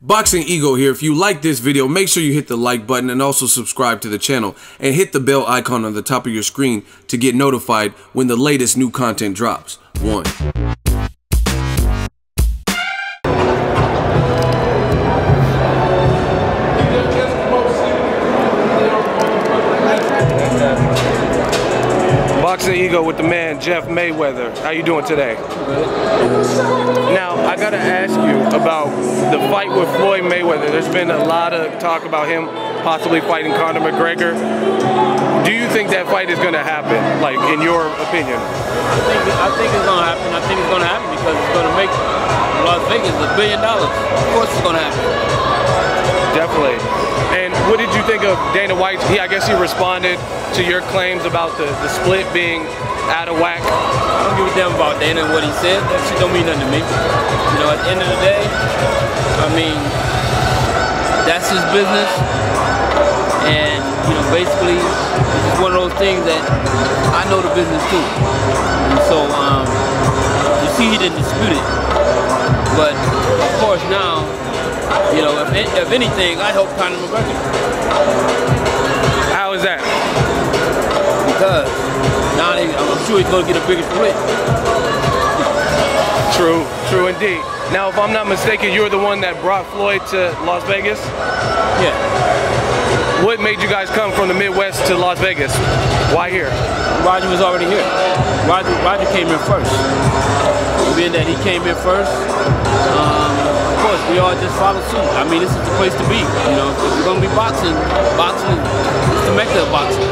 Boxing Ego here. If you like this video, make sure you hit the like button and also subscribe to the channel and hit the bell icon on the top of your screen to get notified when the latest new content drops. 1. Boxing Ego with the man Jeff Mayweather. How you doing today? Now, I gotta ask you about the fight with Floyd Mayweather. There's been a lot of talk about him possibly fighting Conor McGregor. Do you think that fight is gonna happen, like, in your opinion? I think it's gonna happen. I think it's gonna happen because it's gonna make Las Vegas $1 billion. Of course it's gonna happen. Definitely. And what did you think of Dana White? I guess he responded to your claims about the split being out of whack. I don't give a damn about Dana and what he said. That shit don't mean nothing to me. You know, at the end of the day, I mean, that's his business. And, you know, basically, it's one of those things that I know the business too. And so, you see he didn't dispute it. But, of course, now, you know, if anything, I hope Conor McGregor. How is that? Because now I'm sure he's going to get a bigger split. True indeed. Now, if I'm not mistaken, you're the one that brought Floyd to Las Vegas? Yeah. What made you guys come from the Midwest to Las Vegas? Why here? Roger was already here. Roger came in first. Being that he came in first, of course, we all just follow suit. I mean, this is the place to be. You know, if you're going to be boxing is the mecca of boxing.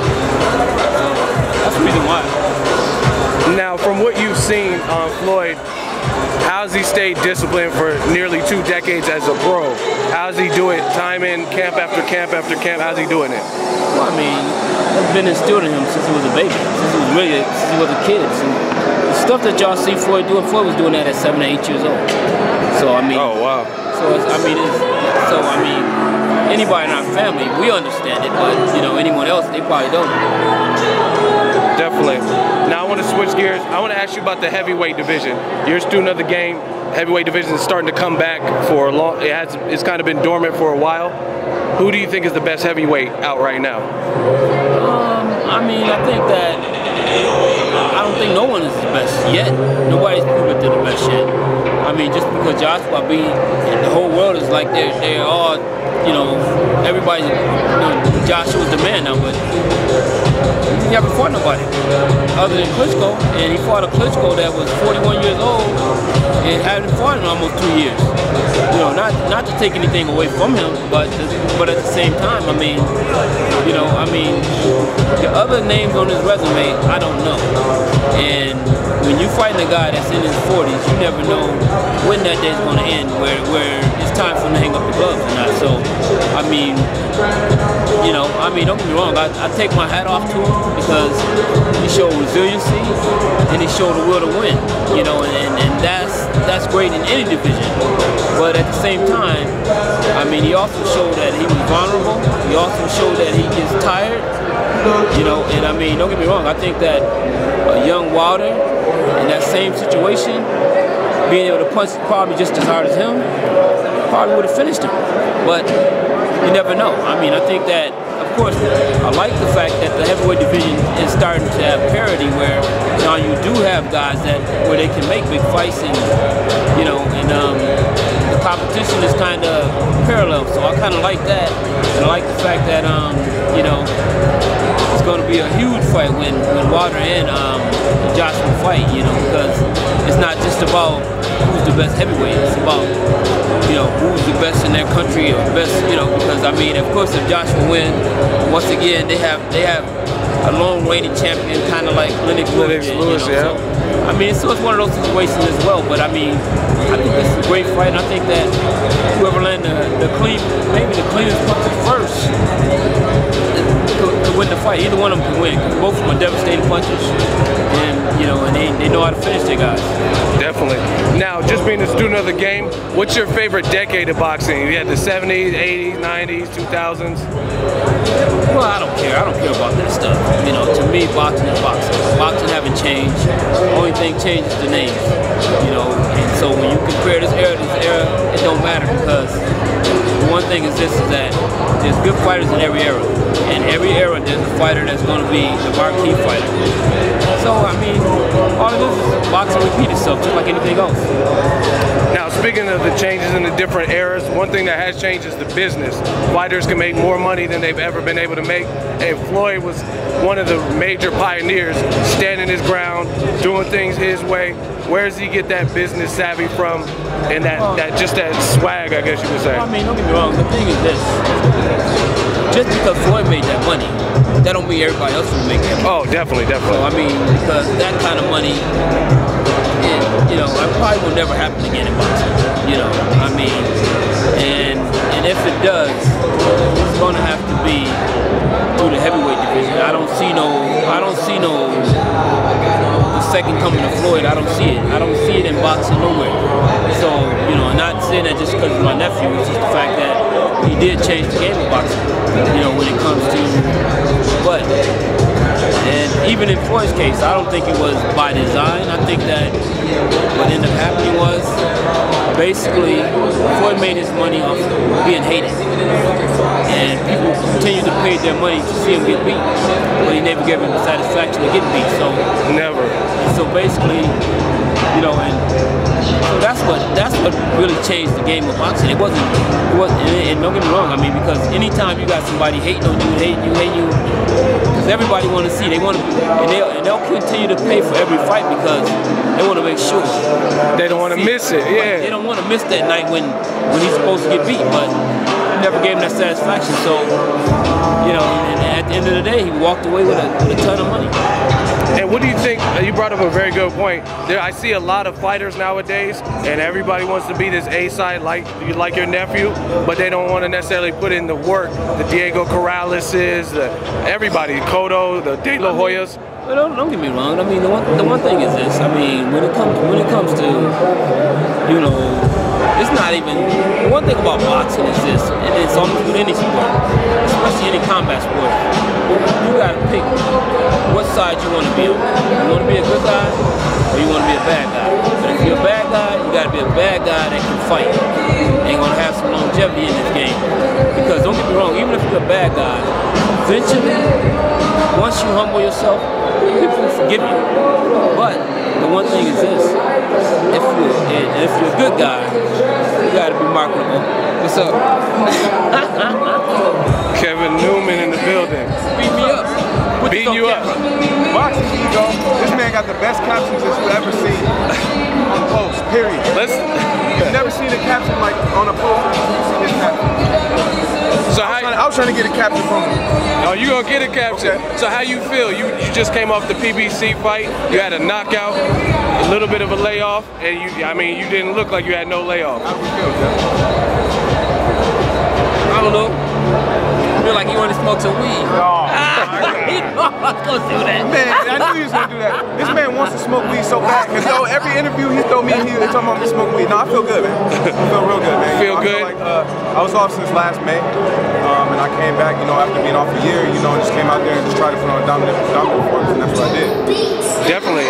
That's the reason why. Now, from what you've seen on Floyd, how's he stayed disciplined for nearly 2 decades as a pro? How's he doing time in, camp after camp after camp? How's he doing it? Well, I mean, it's been instilled in him since he was a baby, since he was a kid. The stuff that y'all see Floyd doing, Floyd was doing that at 7 or 8 years old. So I mean, oh wow. So I mean, anybody in our family, we understand it, but you know, anyone else, they probably don't. Definitely. Now I want to switch gears. I want to ask you about the heavyweight division. You're a student of the game. Heavyweight division is starting to come back for a long. It's kind of been dormant for a while. Who do you think is the best heavyweight out right now? I mean, I think that I don't think no one is the best yet. Nobody's proven they're the best yet. I mean, just because Joshua beat, the whole world is like they're all, you know, everybody's, you know, Joshua's the man now, but he haven't fought nobody other than Klitschko, and he fought a Klitschko that was 41 years old and hadn't fought in almost 2 years. You know, not to take anything away from him, but at the same time, I mean, you know, I mean, the other names on his resume, I don't know. And when you fighting a guy that's in his 40s, you never know when that day's going to end, where it's time for him to hang up the gloves or not. So, I mean, you know, don't get me wrong, I take my hat off to him because he showed resiliency and he showed the will to win, you know, and that's great in any division. But at the same time, I mean, he also showed that he was vulnerable. He also showed that he gets tired, you know, and I mean, don't get me wrong, I think that a young Wilder in that same situation, being able to punch probably just as hard as him, probably would have finished him. But you never know. I mean, I think that, of course, I like the fact that the heavyweight division is starting to have parity where now you do have guys where they can make big fights and, you know, and the competition is kind of parallel. So I kind of like that. And I like the fact that, you know, it's going to be a huge fight when Wilder and Joshua fight, you know, because it's not just about who's the best heavyweight. It's about, you know, who's the best in their country or best, you know, because I mean, of course, if Joshua wins, once again, they have a long reigning champion, kind of like Lennox Lewis, you know, yeah. So, I mean, so it's one of those situations as well. But I mean, I think this is a great fight, and I think that whoever landed maybe the cleanest punches first could win the fight. Either one of them can win. Both of them are devastating punches, and you know, and they know how to finish their guys. Definitely. Now, just being a student of the game, what's your favorite decade of boxing? You had the 70s, 80s, 90s, 2000s? Well, I don't care. I don't care about that stuff. You know, to me, boxing is boxing. Boxing haven't changed. The only thing changes the names. You know, and so when you compare this era to this era, it don't matter because the one thing is this, is that there's good fighters in every era. In every era, there's a fighter that's going to be the marquee fighter. So, I mean, all it is boxing repeat itself, just like anything else. Now, speaking of the changes in the different eras, one thing that has changed is the business. Fighters can make more money than they've ever been able to make. And Floyd was one of the major pioneers, standing his ground, doing things his way. Where does he get that business savvy from, and that swag, I guess you would say? I mean, don't get me wrong. The thing is this: just because Floyd made that money, that don't mean everybody else will make that money. Oh, definitely, definitely. So, I mean, because that kind of money, you know, it probably will never happen again in boxing. You know, I mean, and if it does, it's going to have to be through the heavyweight division. I don't see no the second coming of Floyd. I don't see it. I don't see it in boxing nowhere. So, you know, I'm not saying that just because of my nephew. It's just the fact that he did change the game of boxing. You know, when it comes to, and even in Floyd's case, I don't think it was by design. I think that what ended up happening was basically Floyd made his money off being hated, and people continued to pay their money to see him get beat, but he never gave him the satisfaction of getting beat. So never. So basically, you know, and so that's what really changed the game of boxing. It wasn't, and don't get me wrong. I mean, because anytime you got somebody hating on you, hating you, because everybody want to see, they want to, and they'll continue to pay for every fight because they want to make sure they don't want to miss it. Yeah, they don't want to miss that night when he's supposed to get beat, but he never gave him that satisfaction. So, you know, and at the end of the day, he walked away with a ton of money. And what do you think? You brought up a very good point. I see a lot of fighters nowadays, and everybody wants to be this A-side like your nephew, but they don't want to necessarily put in the work. The Diego Corraleses, everybody, Cotto, the De La Hoyas. Well, don't get me wrong. I mean, the one thing is this. I mean, when it comes to, you know, it's not even. One thing about boxing is this, and it's almost with any sport, especially any combat sport. You gotta pick what side you want to be on. You want to be a good guy, or you want to be a bad guy. But if you're a bad guy, you gotta be a bad guy that can fight and gonna have some longevity in this game. Because don't get me wrong, even if you're a bad guy, eventually, once you humble yourself, people forgive you. But the one thing is this: if you're a good guy, you gotta be marketable. What's up? Kevin Newman in the building. Beat me up. Beating you up. Boxing ego. This man got the best captions that you've ever seen on post. Period. You've never seen a caption like on a post. You've seen his caption. So I was trying to get a caption from him. Oh, you gonna get a caption? Okay. So how you feel? You just came off the PBC fight. You had a knockout, a little bit of a layoff, and you didn't look like you had no layoff. How do you feel, Jeff? I don't know. I feel like you want to smoke some weed. Oh, He knew I was gonna do that. man, I knew he was gonna do that. This man wants to smoke weed so bad. Cause every interview he throw me, he talking about me smoking weed. No, I feel good, man. I feel real good, man. Feel good? I feel like I was off since last May, and I came back, after being off a year, and just came out there and just tried to put on a dominant performance, and that's what I did. Definitely.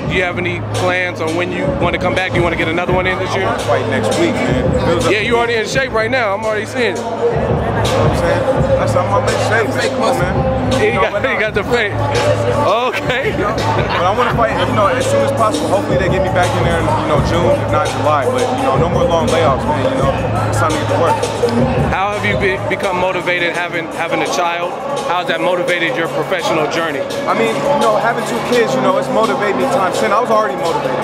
Do you have any plans on when you want to come back? You want to get another one in this year? I want to fight next week, man. Yeah, you already in shape right now. I'm already seeing it. You know what I'm saying? That's something I'm in shape, man. He got the fake. Okay. But I want to fight, as soon as possible. Hopefully they get me back in there in, June, if not July. But, no more long layoffs, man. It's time to get to work. How have you become motivated having a child? How's that motivated your professional journey? I mean, having 2 kids, it's motivated me times 10. I was already motivated,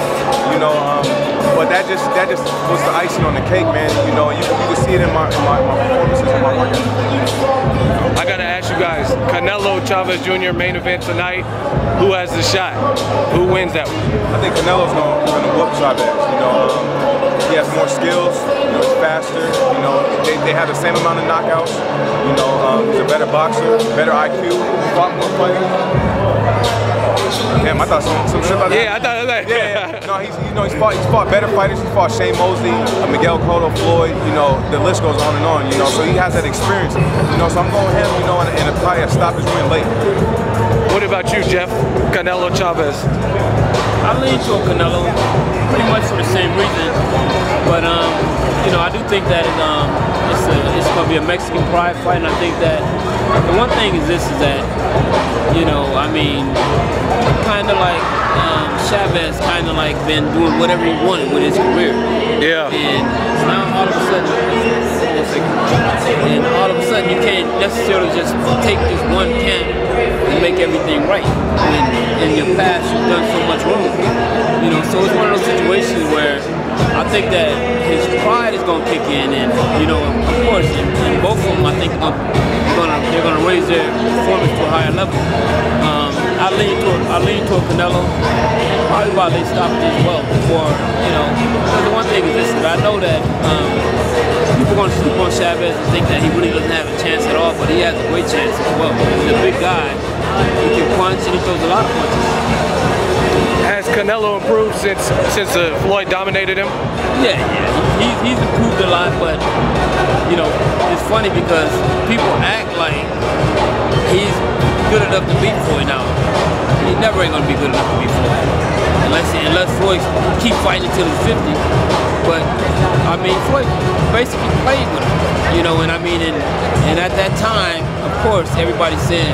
but that just was the icing on the cake, man. You can see it in my performances and my workout. I gotta ask you guys, Canelo Chavez Jr. main event tonight. Who has the shot? Who wins that one? I think Canelo's gonna whoop Chavez. He has more skills. He's faster. They have the same amount of knockouts. He's a better boxer, better IQ, fought more fighters. Damn, I thought some shit like that. Yeah, I thought it was like. Yeah. No, he's fought better fighters. He fought Shane Mosley, Miguel Cotto, Floyd. The list goes on and on. So he has that experience. So I'm going him. And probably a stoppage win late. What about you, Jeff? Canelo Chavez. I lean toward Canelo, pretty much for the same reason. But I do think that it's going to be a Mexican pride fight, and I think that the one thing is that kind of like Chavez kind of like been doing whatever he wanted with his career. Yeah. And now all of a sudden, you can't necessarily just take this one camp and make everything right. When in your past you've done so much wrong. So it's one of those situations where I think that his pride is going to kick in, and of course, in both of them, I think they're going to raise their performance to a higher level. I lean toward Canelo. Probably about they stopped as well. Because the one thing is this: that I know that people are going to sleep on Chavez and think that he really doesn't have a chance at all, but he has a great chance as well. He's a big guy. He can punch, and he throws a lot of punches. Has Canelo improved since Floyd dominated him? Yeah. He's improved a lot, but it's funny because people act like he's good enough to beat Floyd now. He never ain't gonna be good enough to beat Floyd. Unless Floyd keep fighting until he's 50. But Floyd basically played with him. And at that time, of course, everybody's saying,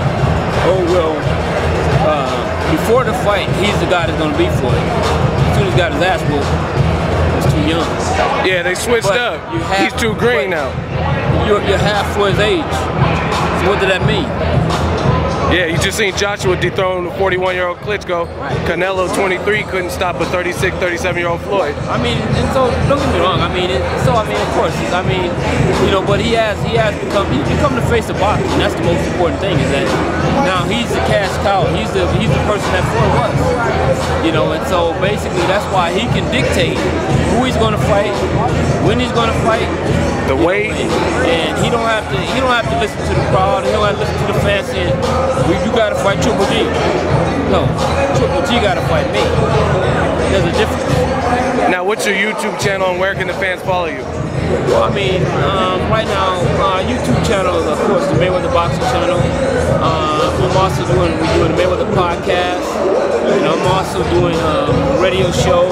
oh well, before the fight, he's the guy that's gonna beat Floyd. As soon as he got his ass whooped, he was too young. Yeah, they switched up. He's too green now. You're half Floyd's age. So what did that mean? Yeah, you just seen Joshua dethrone the 41-year-old Klitschko. Right. Canelo, 23, couldn't stop a 36, 37-year-old Floyd. And so don't get me wrong. Of course, but he's become the face of boxing. And that's the most important thing. Is that now he's the cash cow. He's the person that Floyd was. And so basically that's why he can dictate who he's going to fight, when he's going to fight, the weight, and he don't have to listen to the crowd. He don't have to listen to the fans saying, you gotta fight Triple G. No, Triple G gotta fight me. There's a difference. Now, what's your YouTube channel and where can the fans follow you? Well, right now, YouTube channel is, of course, the Mayweather Boxing channel. I'm also doing the Mayweather podcast. And I'm also doing a radio show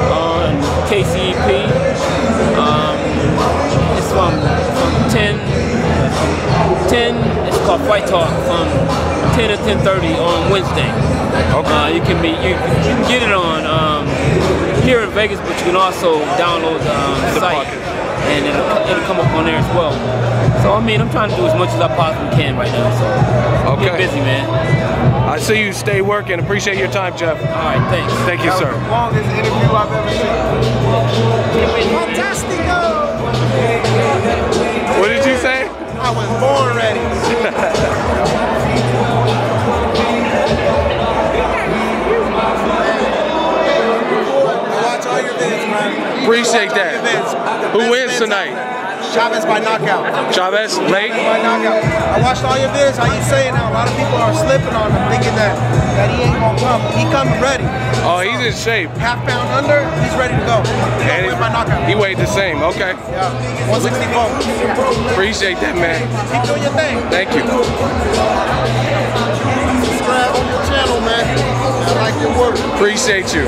on KCEP. It's from 10, it's called Fight Talk, from 10 to 10:30 on Wednesday. Okay. You can get it on here in Vegas, but you can also download the site, and it'll come up on there as well. So I'm trying to do as much as I possibly can right now. So get busy, man. I see you. Stay working. Appreciate your time, Jeff. All right, thanks. Thank you, sir. The longest interview I've ever seen. Fantastico! What did you say? I was born ready. Watch all your vids, man. Appreciate that. Who wins tonight? Chavez by knockout. Chavez, late? By knockout. I watched all your vids. How you say it now? A lot of people are slipping on him, thinking that he ain't gonna come. He coming ready. Oh, he's in shape. Half pound under, he's ready to go. He's by knockout. He weighed the same. Okay. Yeah. 164. Appreciate that, man. Keep doing your thing. Thank you. Subscribe on your channel, man. I like your work. Appreciate you.